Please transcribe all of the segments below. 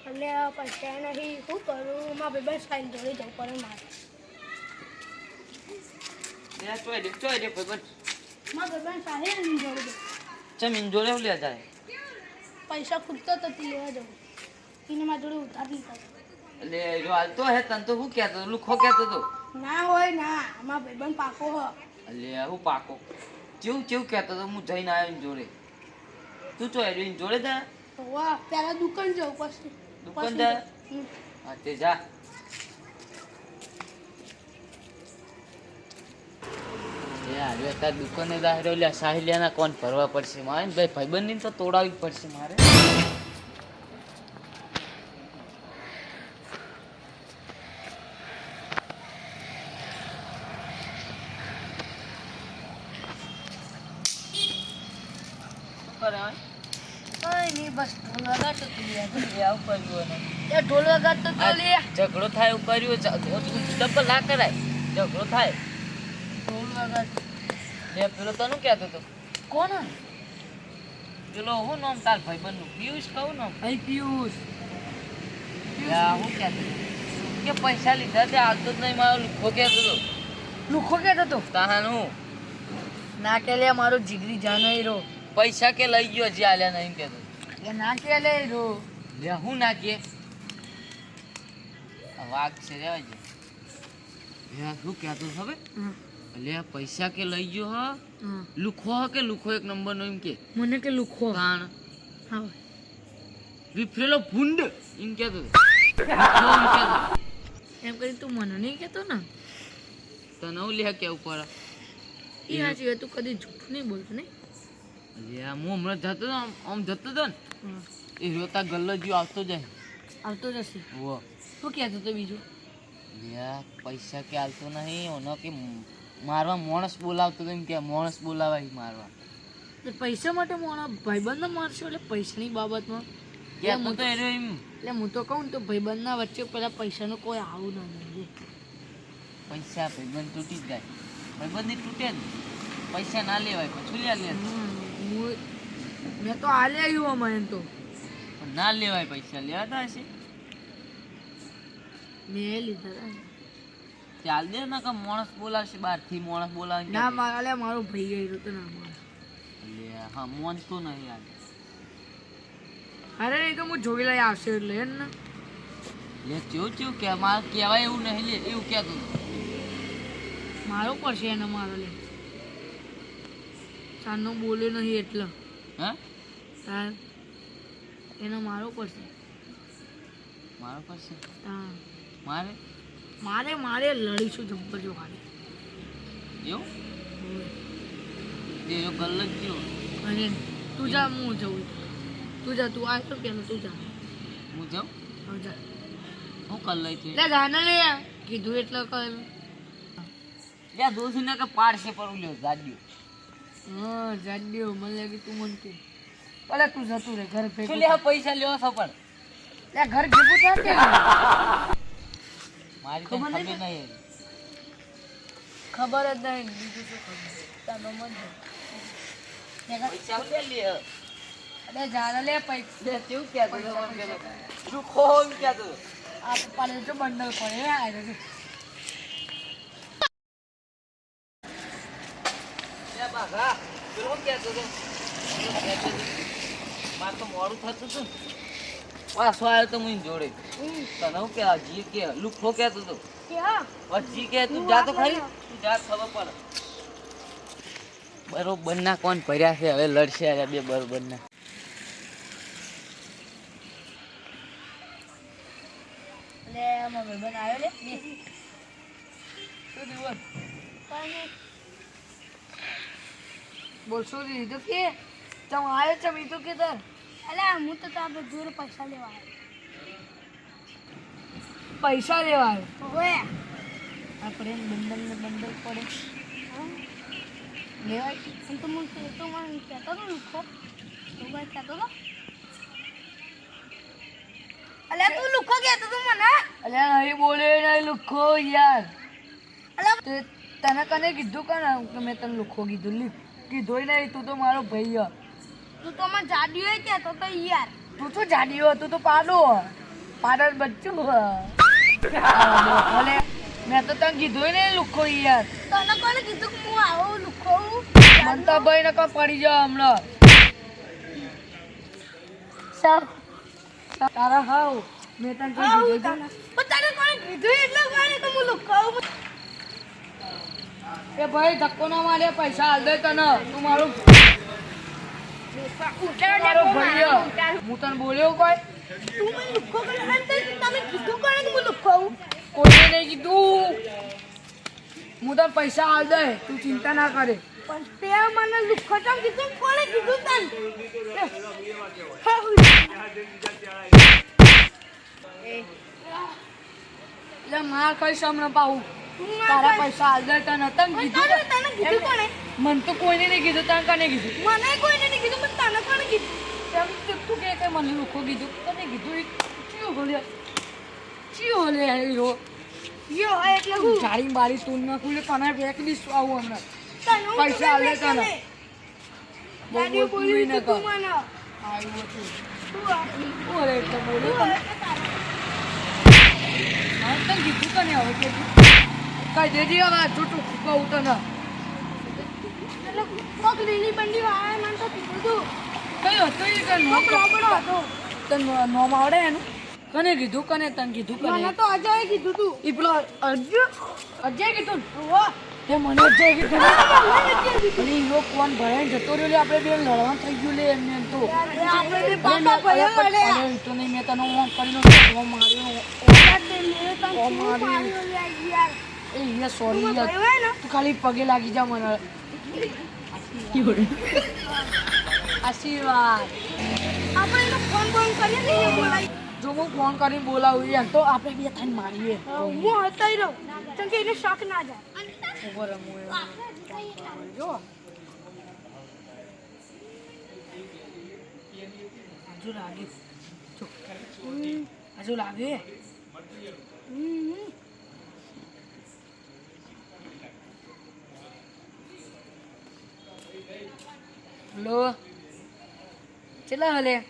એટલે પૈસા નહીં શું કરું મારા ભાઈ સાઈન જોડે જવું પડે મારે ચોય દે ભાઈ મારા ભાઈ સાહેબ જોડે જવું જમીન જોડે લે જાય પૈસા ખૂટતો તો તે લેવા જવું એને મારા જોડે ઉધાર નહીં થતો એટલે જો હાલતો હે તને તો શું કહેતો લુખો કહેતો તો ના હોય ના મારા ભાઈબંધ પાકો હ એટલે હું પાકો ચેવું કહેતો તો હું જઈને આવ્યો એની જોડે તું ચો એની જોડે જા વાહ પેલા દુકાન જવું પછી દુકાન જા હા તે જા હવે તાર દુકાને દાહેરો લ્યા સાહિલિયાના કોણ ભરવા પડશે મારે ને ભાઈ ભાઈબંધની તો તોડાવવી જ પડશે મારે ઝઘડો થાય એવું કર્યું ડબલ ના કરાય ઝઘડો થાય પેલો તને કહેતો હતો કોણ પેલો હું નામ તાર ભાઈબંધ નું પિયુષ કહું નામ પિયુષ હું કહેતો કે પૈસા લીધા તે આવતો જ નહીં મારો લુખો કહેતો હતો લુખો કેતો તો તાહાનું ના કે લે મારો જીગરી જાનો રો પૈસા કે લઈ ગયો હજી આલ્યા નહીં કહેતો એ ના કે લે રો લે હું ના કે વાઘ છે રેવા જે શું કહેતો ખબર એટલે પૈસા કે લઈ ગયો હ લુખો હ કે લુખો એક નંબર નો એમ કે મને કે લુખો તાણ હા વિફરેલો ભૂંડ એમ કહેતો એમ કરી તું મને નહીં કહેતો ને તને હું લે કે ઉપર એ હાજી તું કદી જૂઠું નહીં બોલતો નહીં અરે હું હમણાં જતો હતો આમ જતો હતો ને એ રોતા ગલ્લો જ્યો આવતો જાય આવતો જશે વો શું કહેતો તો બીજું પૈસા કે હાલતો નહીં ઓનો કે મારવા માણસ બોલાવતો તો એમ કે માણસ બોલાવાય મારવા પૈસા માટે મોણા ભાઈબંધને મારશો એટલે પૈસાની બાબતમાં હું તો એમ એટલે હું તો કહું ને તો ભાઈબંધના વચ્ચે પેલા પૈસાનો કોઈ આવું ના મળે પૈસા ભાઈબંધ તૂટી જ જાય ભાઈબંધ તૂટે જ પૈસા ના લેવાય પછી લે મેં તો આલે આવ્યું અમારે તો ના લેવાય પૈસા લેવાતા હશે મેં લીધા ચાલ દે ના કે માણસ બોલાવશે બહારથી માણસ બોલાવે ના મારે મારો ભાઈ ગયો તો ના મારે હા મોનતો નહીં યાર અરે નહીં તો હું જોઈ લઈ આવશે એટલે ને લે ચેવું કે મારે કહેવાય એવું નહીં લે એવું કહેતો મારો પડશે એને મારો લે સાનો બોલે નહીં એટલે હા તાર એનો મારો પડશે મારો પડશે હા મારે મારે મારે લડીશું જબ્બર જો ખાલી એવું એ ગલ્લ જ ગયો અને તું જા હું જઉં તું જા તું આ તો પેલો તું જા હું જાઉં હવે જા હું કર લઈ છે લે જાને લે કીધું એટલે કર લે દોસી ને કે પાડશે પર ઉલ્યો જાડ્યો હા જાડ્યો મને લાગે તું મન કે અલે તું જતું રે ઘર ભેગું લે પૈસા લેવો છો પણ લે ઘર ભેગું થા કે મારી તો ખબર નહીં ખબર જ નહીં બીજું શું ખબર તાનો મન પૈસા લે લે અરે જાને લે પૈસા લે કેવું કહેતો શું ખોમ કહેતો આ પાલે જો બંડલ પડે આ રે લે બાગા પેલો કહેતો તો માર તો મોડું થતું હતું પાછો આવ્યો તો હું જોડે તને હું કે હજી કે લુખો કહેતો હતો હજી કે તું જા તો ખરી તું જા ખબર પડે બરોબર ના કોણ ભર્યા છે હવે લડશે બે બરોબર ના લે મારો ભાઈબંધ આવ્યો લે શું દીવન બોલ શું દીધું કે તમે આવ્યો છે મી તો કે તર અલ્યા હું તો આપણે જોડે પૈસા લેવા આવ્યો પૈસા લેવા આવ્યો ઓય આપણે બંડલ ને બંડલ પડે લેવાય તો મને કહેતો તો લુખો તો ભાઈ કહેતો તો અલ્યા તું લુખો કહેતો તો મને અલ્યા નહીં બોલે નહીં લુખો યાર અલ્યા તને કને કીધું કે મેં તને લુખો કીધું કીધું નહીં તું તો મારો ભાઈ તું તો મને જાડિયો કહેતો તો યાર તું શું જાડિયો તું તો પાડો પાડર બચ્ચું બોલે મેં તો તને કીધું ને લુખો યાર તને કોને કીધું કે હું આવો લુખો મનતા ભાઈ ને કા પડી જાવ હમણાં તારા હાવ મેં તને કઈ કીધું તને કોને કીધું એટલે કોને કે હું લુખો એ ભાઈ ધક્કો ના મારે પૈસા હાલ દે તને તું મારું મારો ભાઈ હું તને બોલ્યો કોઈ તું મને લુખો કરે અને તમે કીધું કોને કે હું લુખો કોઈને નહીં કીધું હું તને પૈસા હાલ દે તું ચિંતા ના કરે પણ તે મને લુખો તો કીધું કોને કીધું તને એટલે માર કઈ હમણાં પાવું તારા પૈસા હાલ દે તને તને કીધું તને કીધું કોને મને તો કોઈને નહીં કીધું તને કને કીધું મને કોઈને નહીં કીધું પણ તને કોને કીધું તેમ તું કે મને લુખો કીધું તને કીધું ચિયો બોલ્યા ચિયો લે હીરો યો હોય એટલે હું ગાડી બારી તું ના ખુલે તને ફેંક દઈશું આવું હમણાં તને હું પૈસા હાલે તને દાદી બોલી ને તું મને આવ્યો છું તું આપી ઓરે એટલે બોલ્યો તને હા તને કીધું તને હવે કે કઈ દેજી હવે છૂટું કહું તને એટલે કોક લીલી બંડી વાળા મને તો કીધું કઈ હતું એ કઈ કોક રોબડો હતો તને નોમ આવડે એનું કને કીધું કને તને કીધું મને કને તો અજયે કીધું તું ઈ પેલો અજય કીધું ઓ તે મને અજય કીધું અને હીરો કોણ ભરાઈને જતો રહ્યો લે આપણે બે લડવા થઈ ગયું લે એમને એમ તો આપણે બે પાકા ભયા વળે અરે ઈ તો નહીં મેં તને ઓમ કરીને ઓમ માર્યો યાર એ યાર સોરી યાર ભયો હે ને તું ખાલી પગે લાગી જા મને આશીર્વાદ આપણે એનો ફોન કરીએ ને એ બોલાય જો હું ફોન કરીને બોલાવું યાર તો આપણે બે થઈને મારીએ હું હતાઈ રહું કેમ કે એને શક ના જાય ઉપર જો હજુ લાગે જો હજુ લાગે લો ચલા હલે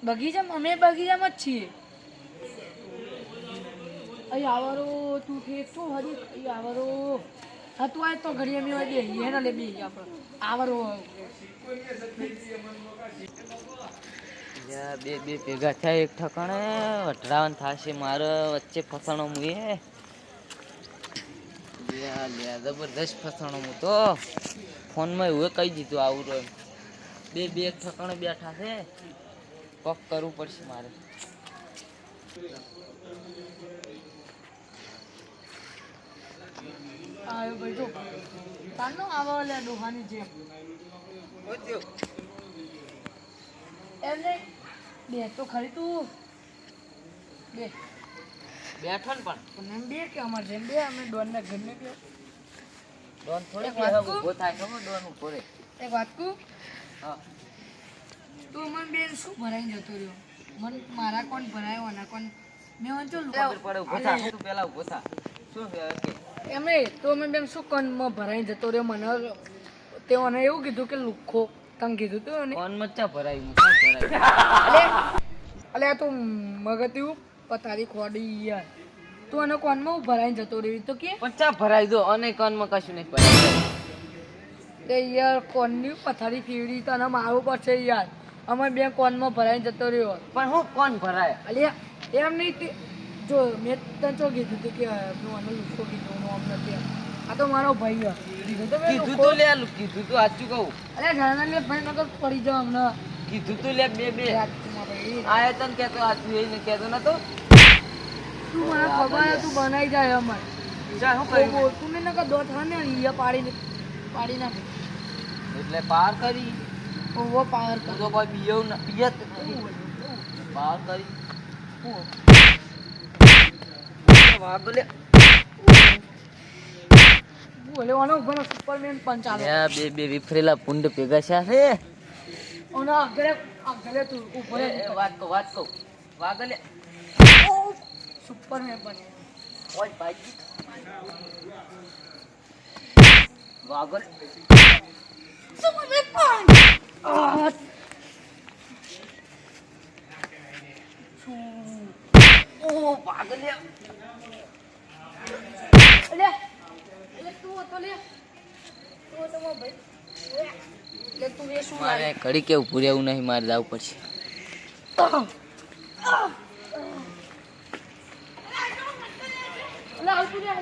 બગીચામાં અમે બગીચામાં જ છીએ અહીં આવરો તું ઠેક છો હરી અહીં આવરો હા તું આય તો ઘડી અમે બે એના લે બે આપણે આવરો બે બે ભેગા થયા એક ઠકાણે વઢરાવન થશે મારે વચ્ચે ફસાણો હું જબરદસ્ત ફસાણો હું તો ફોનમાં એવું કહી દીધું આવું રહ્યું બે બે એક ઠકાણે બેઠા છે પક કરવું પડશે મારે આવ્યો ભાઈ જો તાનો આવો લે ડોહાની જેમ એમને બે તો ખરી તું બે બેઠો ને પણ એમ બે કે અમારે જેમ બે અમે ડોનના ઘરને બે ડોન થોડી એક વાત કહું? ઊભો થાય ખબર ડોન ઉભો રે એક વાત કહું હા તું મને બેન શું ભરાઈને જતો રહ્યો મન મારા કોણ ભરાયો આના કોણ મેં વાંચો ખબર પડે ઊભો થા તું પેલા ઊભો થા શું છે કે એમને તો અમે બેન શું કોનમાં ભરાઈને જતો રહ્યો મને તે મને એવું કીધું કે લુખો તને કીધું તું ને કોણ મચ્ચા ભરાય હું ક્યાં ભરાય અલે આ તું મગત્યું પથારી ખોડી યાર તું આનો કોનમાં હું ભરાઈને જતો રહ્યો તો કે પચ્ચા ભરાઈ દો અને કોનમાં કશું નહીં ભરાય એ યાર કોનની પથારી ફેવડી તને મારવું પડશે યાર અમે બે કોનમાં ભરાઈને જતો રહ્યો પણ હું કોણ ભરાય અલે એમ નહીં તે જો મેં તને તો કીધું હતું કે હું આનો લુખો કીધું આમ નથી આ તો મારો ભાઈ કીધું તો મેં કીધું લુખ્ખો. તું લે કીધું તું સાચું કહું અરે નાના લે ભાઈ નકર પડી જાવ હમણાં કીધું તું લે બે બે યાર તું મારા ભાઈ. આયા તને કહેતો સાચું એને કહેતો નતો તું મને ખબર હે તું બનાવી જાય અમારે જા હું કર્યું તું ને નકર દોત હા ને અહીંયા પાડી નાખે એટલે પાર કરી ઓવો પાવર તું કર તો કોઈ બીયવ ન પિયત નથી પાર કરી વાગો લે બોલે ઓનો ઉભો સુપરમેન પંચ આવે બે બે વિફરેલા પુંડ ભેગા છે ઓનો આગળ તું ઉભો રહે. વાત કહું વાગો લે સુપરમેન પંચ ઓય ભાઈ વાગો લે સુપરમેન પણ આ લે તો ભાઈ લે તું એ શું મારે ઘડી કેવું પૂરેવું નહીં, મારે જવું પડશે. લે આવતું રે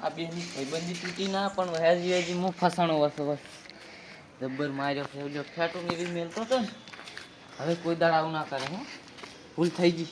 આ બેની ભાઈબંધી તૂટી ના પણ હજી હજી હું ફસાણો વસો બસ જબ્બર માર્યો ફેવલ્યો ફેટો મેરી મેલતો હતો ને. હવે કોઈ દાડ આવું ના કરે. હું ભૂલ થઈ ગઈ.